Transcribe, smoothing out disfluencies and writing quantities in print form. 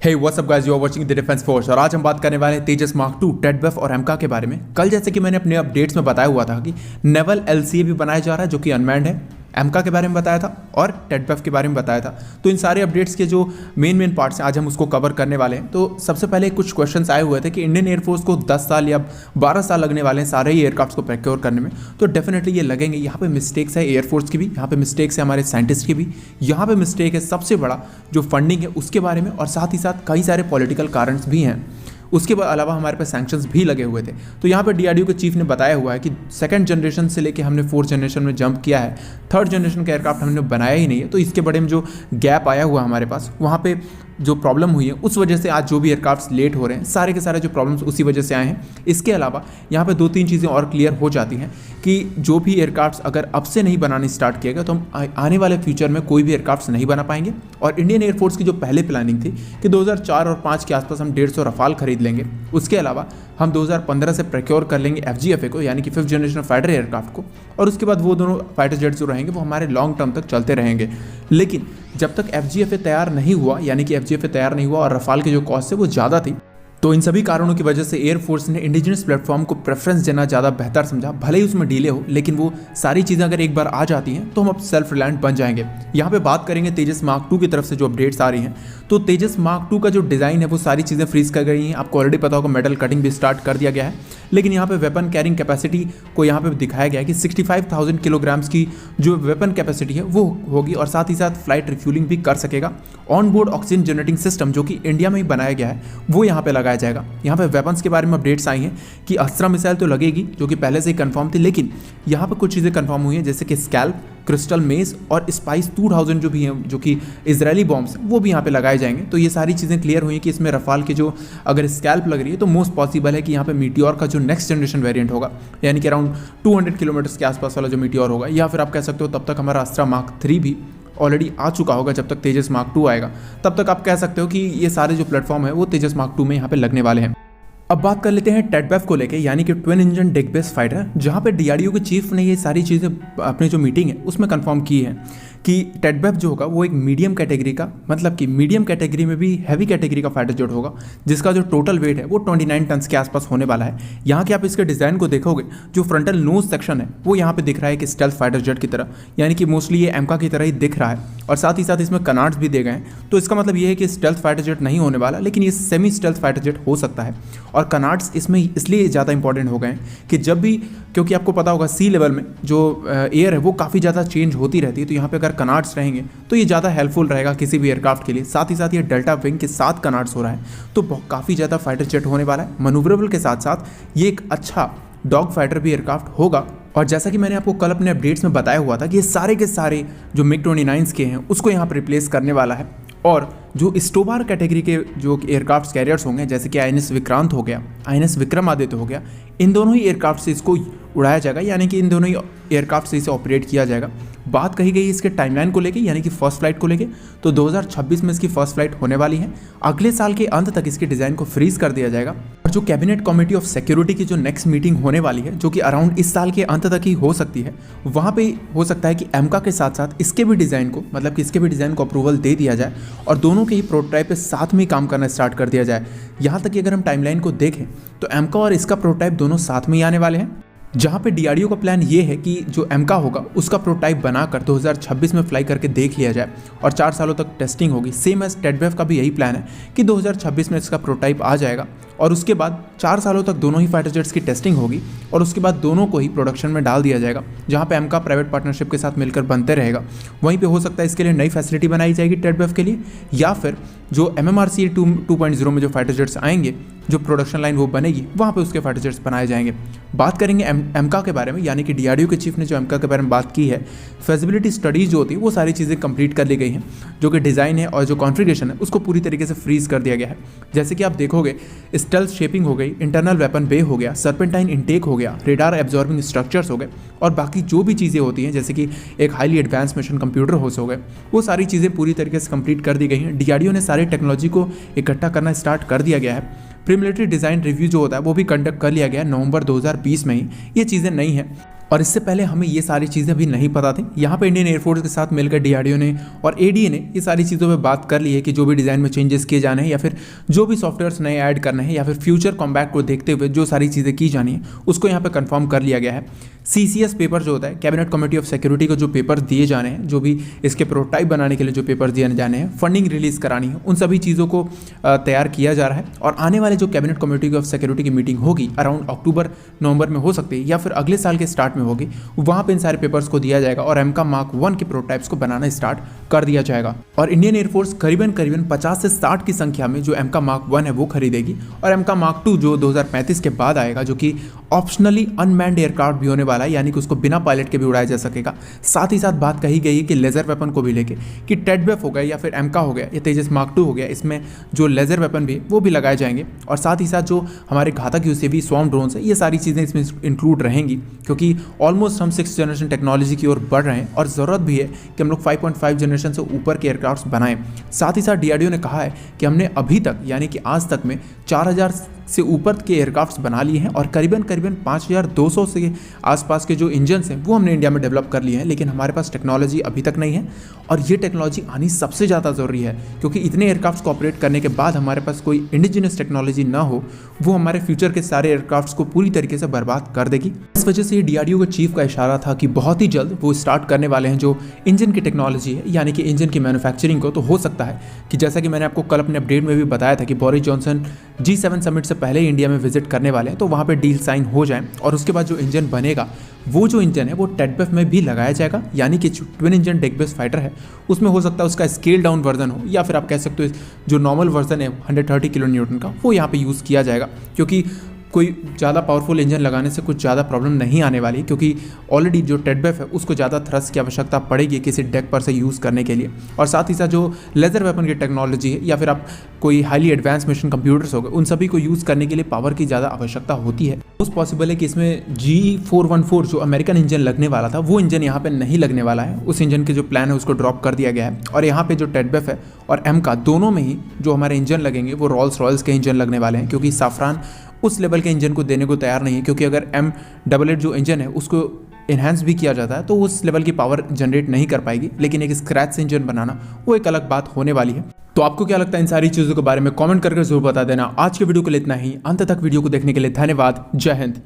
Hey what's up guys, you are watching the defence force और आज हम बात करने वाले हैं तेजस मार्क 2, टेडबफ और एमका के बारे में। कल जैसे कि मैंने अपने अपडेट्स में बताया हुआ था कि नेवल एलसीए भी बनाया जा रहा है जो कि अनमैन्ड है। एमका के बारे में बताया था और टेडबफ के बारे में बताया था। तो इन सारे अपडेट्स के जो मेन पार्ट्स हैं आज हम उसको कवर करने वाले हैं। तो सबसे पहले कुछ क्वेश्चंस आए हुए थे कि इंडियन एयरफोर्स को 10 साल या 12 साल लगने वाले हैं सारे ही एयरक्राफ्ट को प्रोक्योर करने में। तो डेफिनेटली ये लगेंगे। यहाँ पे मिस्टेक्स है एयरफोर्स की भी, यहाँ पे मिस्टेक्स है हमारे साइंटिस्ट की भी, यहाँ पे मिस्टेक है सबसे बड़ा जो फंडिंग है उसके बारे में, और साथ ही साथ कई सारे पॉलिटिकल कारण भी हैं। उसके अलावा हमारे पास सैंक्शंस भी लगे हुए थे। तो यहाँ पे डीआरडीओ के चीफ ने बताया हुआ है कि सेकंड जनरेशन से लेके हमने 4th जनरेशन में जंप किया है, 3rd जनरेशन का एयरक्राफ्ट हमने बनाया ही नहीं है। तो इसके बड़े में जो गैप आया हुआ हमारे पास, वहाँ पे जो प्रॉब्लम हुई है उस वजह से आज जो भी एयरक्राफ्ट लेट हो रहे हैं सारे के सारे जो प्रॉब्लम्स उसी वजह से आए हैं। इसके अलावा यहाँ पे 2-3 चीज़ें और क्लियर हो जाती हैं कि जो भी एयरक्राफ्ट अगर अब से नहीं बनाने स्टार्ट किया गया तो हम आने वाले फ्यूचर में कोई भी एयरक्राफ्ट नहीं बना पाएंगे। और इंडियन एयरफोर्स की जो पहले प्लानिंग थी कि 2004 और 5 के आसपास हम 150 रफाल खरीद लेंगे, उसके अलावा हम 2015 से प्रोक्योर कर लेंगे FGFA को, यानी कि 5th जनरेशन फाइटर एयरक्राफ्ट को, और उसके बाद वो दोनों फाइटर जेट्स जो रहेंगे वो हमारे लॉन्ग टर्म तक चलते रहेंगे। लेकिन जब तक FGFA तैयार नहीं हुआ, यानी कि FGFA तैयार नहीं हुआ और रफाल की जो कॉस्ट है वो ज़्यादा थी, तो इन सभी कारणों की वजह से एयरफोर्स ने इंडिजिनस प्लेटफॉर्म को प्रेफरेंस देना ज़्यादा बेहतर समझा। भले ही उसमें डिले हो, लेकिन वो सारी चीज़ें अगर एक बार आ जाती हैं तो हम अब सेल्फ रिलायंट बन जाएंगे। यहाँ पे बात करेंगे तेजस मार्क 2 की तरफ से जो अपडेट्स आ रही हैं। तो तेजस मार्क 2 का जो डिज़ाइन है वो सारी चीज़ें फ्रीज कर गई हैं। आपको ऑलरेडी पता होगा मेटल कटिंग भी स्टार्ट कर दिया गया है। लेकिन यहाँ पे वेपन कैरिंग कैपेसिटी को यहाँ पे दिखाया गया है कि 65,000 किलोग्राम्स की जो वेपन कैपेसिटी है वो होगी, और साथ ही साथ फ्लाइट रिफ्यूलिंग भी कर सकेगा। On board oxygen generating system जो कि इंडिया में ही बनाया गया है वो यहाँ पे लगाया जाएगा। यहाँ पे वेपन्स के बारे में अपडेट्स आई हैं कि अस्त्रा मिसाइल तो लगेगी जो कि पहले से ही कंफर्म थी, लेकिन यहाँ पे कुछ चीज़ें कंफर्म हुई हैं जैसे कि स्कैल्प, क्रिस्टल मेज और स्पाइस 2000 जो भी हैं जो कि इजरायली बॉम्ब्स वो भी यहाँ पे लगाए जाएंगे। तो ये सारी चीज़ें क्लियर हुई कि इसमें रफाल की जो अगर स्कैल्प लग रही है तो मोस्ट पॉसिबल है कि यहाँ पे मीटियोर का जो नेक्स्ट जनरेशन वेरिएंट होगा, यानी कि अराउंड 200 किलोमीटर्स के आसपास वाला जो मीटियोर होगा, या फिर आप कह सकते हो तब तक हमारा अस्त्रा मार्क 3 भी ऑलरेडी आ चुका होगा। जब तक तेजस मार्क 2 आएगा तब तक आप कह सकते हो कि ये सारे जो प्लेटफॉर्म है वो तेजस मार्क 2 में यहाँ पे लगने वाले हैं। अब बात कर लेते हैं टेडबफ को लेके, यानी कि twin engine deck base fighter, जहाँ पे डीआरडीओ के चीफ ने ये सारी चीज़ें अपनी जो मीटिंग है उसमें कंफर्म की है कि टेडबफ जो होगा वो एक मीडियम कैटेगरी का, मतलब कि मीडियम कैटेगरी में भी हैवी कैटेगरी का फाइटर जेट होगा, जिसका जो टोटल वेट है वो 29 टन के आसपास होने वाला है। यहाँ के आप इसके डिज़ाइन को देखोगे, जो फ्रंटल नोज सेक्शन है वो यहाँ पे दिख रहा है कि स्टेल्थ फाइटर जेट की तरह, यानी कि मोस्टली ये एमका की तरह ही दिख रहा है, और साथ ही साथ इसमें कनार्ड्स भी दे गए हैं। तो इसका मतलब ये है कि स्टेल्थ फाइटर जेट नहीं होने वाला, लेकिन ये सेमी स्टेल्थ फाइटर जेट हो सकता है। और कनार्ड्स इसमें इसलिए ज़्यादा इंपॉर्टेंट हो गए हैं कि जब भी, क्योंकि आपको पता होगा सी लेवल में जो एयर है वो काफ़ी ज़्यादा चेंज होती रहती है, तो यहाँ पे अगर कनार्ड्स रहेंगे तो ये ज़्यादा हेल्पफुल रहेगा किसी भी एयरक्राफ्ट के लिए। साथ ही साथ ये डेल्टा विंग के साथ कनार्ड्स हो रहा है, तो काफ़ी ज़्यादा फाइटर जेट होने वाला है। मनूवरेबल के साथ साथ ये एक अच्छा डॉग फाइटर भी एयरक्राफ्ट होगा। और जैसा कि मैंने आपको कल अपने अपडेट्स में बताया हुआ था कि ये सारे के सारे जो मिग 29 के हैं उसको यहाँ पर रिप्लेस करने वाला है। और जो स्टोबार कैटेगरी के जो एयरक्राफ्ट कैरियर्स होंगे, जैसे कि INS विक्रांत हो गया, INS विक्रमादित्य हो गया, इन दोनों ही एयरक्राफ्ट से इसको उड़ाया जाएगा, यानी कि इन दोनों ही एयरक्राफ्ट से इसे ऑपरेट किया जाएगा। बात कही गई इसके टाइमलाइन को लेके, यानी कि फर्स्ट फ्लाइट को लेके, तो 2026 में इसकी फर्स्ट फ्लाइट होने वाली है। अगले साल के अंत तक इसके डिज़ाइन को फ्रीज कर दिया जाएगा। और जो कैबिनेट कमेटी ऑफ सिक्योरिटी की जो नेक्स्ट मीटिंग होने वाली है, जो कि अराउंड इस साल के अंत तक ही हो सकती है, वहाँ पे हो सकता है कि एमका के साथ साथ इसके भी डिज़ाइन को, मतलब कि इसके भी डिज़ाइन को अप्रूवल दे दिया जाए और दोनों के ही प्रोटोटाइप पे साथ में काम करना स्टार्ट कर दिया जाए। यहाँ तक कि अगर हम टाइमलाइन को देखें तो एमका और इसका प्रोटोटाइप दोनों साथ में ही आने वाले हैं, जहाँ पे डीआरडीओ का प्लान ये है कि जो एमका होगा उसका प्रोटोटाइप बनाकर 2026 में फ्लाई करके देख लिया जाए और 4 सालों तक टेस्टिंग होगी। सेम एज टेडबफ का भी यही प्लान है कि 2026 में इसका प्रोटोटाइप आ जाएगा और उसके बाद 4 सालों तक दोनों ही फाइटर जेट्स की टेस्टिंग होगी और उसके बाद दोनों को ही प्रोडक्शन में डाल दिया जाएगा, जहाँ पे एमका प्राइवेट पार्टनरशिप के साथ मिलकर बनते रहेगा। वहीं पे हो सकता है इसके लिए नई फैसिलिटी बनाई जाएगी टेडबफ के लिए, या फिर जो MMRC 2.0 में जो फाइटर जेट्स आएंगे, जो प्रोडक्शन लाइन वो बनेगी, वहाँ पे उसके फाइटर जेट्स बनाए जाएंगे। बात करेंगे एमका के बारे में, यानी कि डीआरडीओ के चीफ ने जो एमका के बारे में बात की है, फेजिबिलिटी स्टडीज जो होती है वो सारी चीज़ें कंप्लीट कर ली गई हैं, जो कि डिज़ाइन है और जो कॉन्फ़िगरेशन है उसको पूरी तरीके से फ्रीज कर दिया गया है। जैसे कि आप देखोगे स्टेल्थ शेपिंग हो गई, इंटरनल वेपन बे हो गया, सर्पेंटाइन इनटेक हो गया, रेडार एब्जॉर्बिंग स्ट्रक्चर्स हो गए, और बाकी जो भी चीज़ें होती हैं जैसे कि एक highly advance mission computer host हो गए, वो सारी चीज़ें पूरी तरीके से कंप्लीट कर दी गई हैं। डीआरडीओ ने सारी टेक्नोलॉजी को इकट्ठा करना स्टार्ट कर दिया गया है। प्रीमिलिटरी डिज़ाइन रिव्यू जो होता है वो भी कंडक्ट कर लिया गया है नवंबर 2020 में ही। ये चीज़ें नहीं हैं। और इससे पहले हमें ये सारी चीज़ें भी नहीं पता थी। यहाँ पे इंडियन एयरफोर्स के साथ मिलकर DRDO ने और ADA ने ये सारी चीज़ों पे बात कर ली है कि जो भी डिज़ाइन में चेंजेस किए जाने हैं या फिर जो भी सॉफ्टवेयर्स नए ऐड करने हैं या फिर फ्यूचर कॉम्बैट को देखते हुए जो सारी चीज़ें की जानी है उसको यहाँ पे कंफर्म कर लिया गया है। CCS पेपर जो होता है, कैबिनेट कमेटी ऑफ सिक्योरिटी को जो पेपर दिए जाने हैं, जो भी इसके प्रोटोटाइप बनाने के लिए जो पेपर दिए जाने हैं, फंडिंग रिलीज करानी है, उन सभी चीज़ों को तैयार किया जा रहा है। और आने वाले जो कैबिनेट कमेटी ऑफ सिक्योरिटी की मीटिंग होगी अराउंड अक्टूबर नवंबर में हो सकती है या फिर अगले साल के स्टार्ट में होगी, वहाँ पे इन सारे पेपर्स को दिया जाएगा और एमका मार्क 1 के प्रोटोटाइप्स को बनाना स्टार्ट कर दिया जाएगा। और इंडियन एयरफोर्स करीबन 50 से 60 की संख्या में जो एमका मार्क 1 है वो खरीदेगी और एमका मार्क 2 जो 2035 के बाद आएगा, जो कि ऑप्शनली अनमैन्ड एयरक्राफ्ट भी होने वाला है, यानी कि उसको बिना पायलट के भी उड़ाया जा सकेगा। साथ ही साथ बात कही गई है कि लेजर वेपन को भी लेके कि टेडवेफ हो गया या फिर एमका हो गया या तेजस मार्क 2 हो गया, इसमें जो लेजर वेपन भी वो भी लगाए जाएंगे। और साथ ही साथ जो हमारे घातक UCV स्वॉर्म ड्रोन्स है, ये सारी चीज़ें इसमें इंक्लूड रहेंगी, क्योंकि ऑलमोस्ट हम 6th जनरेशन टेक्नोलॉजी की ओर बढ़ रहे हैं और ज़रूरत भी है कि हम लोग 5.5 जनरेशन से ऊपर के एयरक्राफ्ट बनाएं। साथ ही साथ DRDO ने कहा है कि हमने अभी तक यानी कि आज तक में 4000 से ऊपर के एयरक्राफ्ट्स बना लिए हैं और करीबन 5200 से आसपास के जो इंजन्स हैं वो हमने इंडिया में डेवलप कर लिए हैं, लेकिन हमारे पास टेक्नोलॉजी अभी तक नहीं है और ये टेक्नोलॉजी आनी सबसे ज़्यादा ज़रूरी है, क्योंकि इतने एयरक्राफ्ट्स को ऑपरेट करने के बाद हमारे पास कोई इंडिजिनस टेक्नोलॉजी ना हो, वो हमारे फ्यूचर के सारे एयरक्राफ्ट्स को पूरी तरीके से बर्बाद कर देगी। इस वजह से ये DRDO के चीफ का इशारा था कि बहुत ही जल्द वो स्टार्ट करने वाले हैं जो इंजन की टेक्नोलॉजी है, यानी कि इंजन की मैन्युफैक्चरिंग को। तो हो सकता है कि जैसा कि मैंने आपको कल अपने अपडेट में भी बताया था कि बोरिस जॉनसन G7 समिट से पहले इंडिया में विजिट करने वाले हैं, तो वहाँ पे डील साइन हो जाए और उसके बाद जो इंजन बनेगा वो जो इंजन है वो टेडवेफ में भी लगाया जाएगा, यानी कि twin engine deck based fighter है उसमें हो सकता है उसका स्केल डाउन वर्जन हो, या फिर आप कह सकते हो जो नॉर्मल वर्जन है 130 किलो न्यूटन का वो यहाँ पे यूज़ किया जाएगा, क्योंकि कोई ज़्यादा पावरफुल इंजन लगाने से कुछ ज़्यादा प्रॉब्लम नहीं आने वाली, क्योंकि ऑलरेडी जो टेडवेफ है उसको ज़्यादा थ्रस्ट की आवश्यकता पड़ेगी किसी डेक पर से यूज़ करने के लिए। और साथ ही साथ जो लेजर वेपन की टेक्नोलॉजी है या फिर आप कोई हाईली एडवांस मिशन कंप्यूटर्स हो गए, उन सभी को यूज़ करने के लिए पावर की ज़्यादा आवश्यकता होती है। मोस्ट पॉसिबल है कि इसमें G414 जो अमेरिकन इंजन लगने वाला था वो इंजन यहाँ पर नहीं लगने वाला है, उस इंजन के जो प्लान है उसको ड्रॉप कर दिया गया है। और यहाँ पर जो टेडवेफ है और एमका दोनों में ही जो हमारे इंजन लगेंगे वो रॉल्स रॉयल्स के इंजन लगने वाले हैं, क्योंकि साफरान उस लेवल के इंजन को देने को तैयार नहीं है, क्योंकि अगर M88 जो इंजन है उसको इन्हांस भी किया जाता है तो उस लेवल की पावर जनरेट नहीं कर पाएगी, लेकिन एक स्क्रैच से इंजन बनाना वो एक अलग बात होने वाली है। तो आपको क्या लगता है इन सारी चीज़ों के बारे में कमेंट करके जरूर बता देना। आज के वीडियो के लिए इतना ही, अंत तक वीडियो को देखने के लिए धन्यवाद। जय हिंद।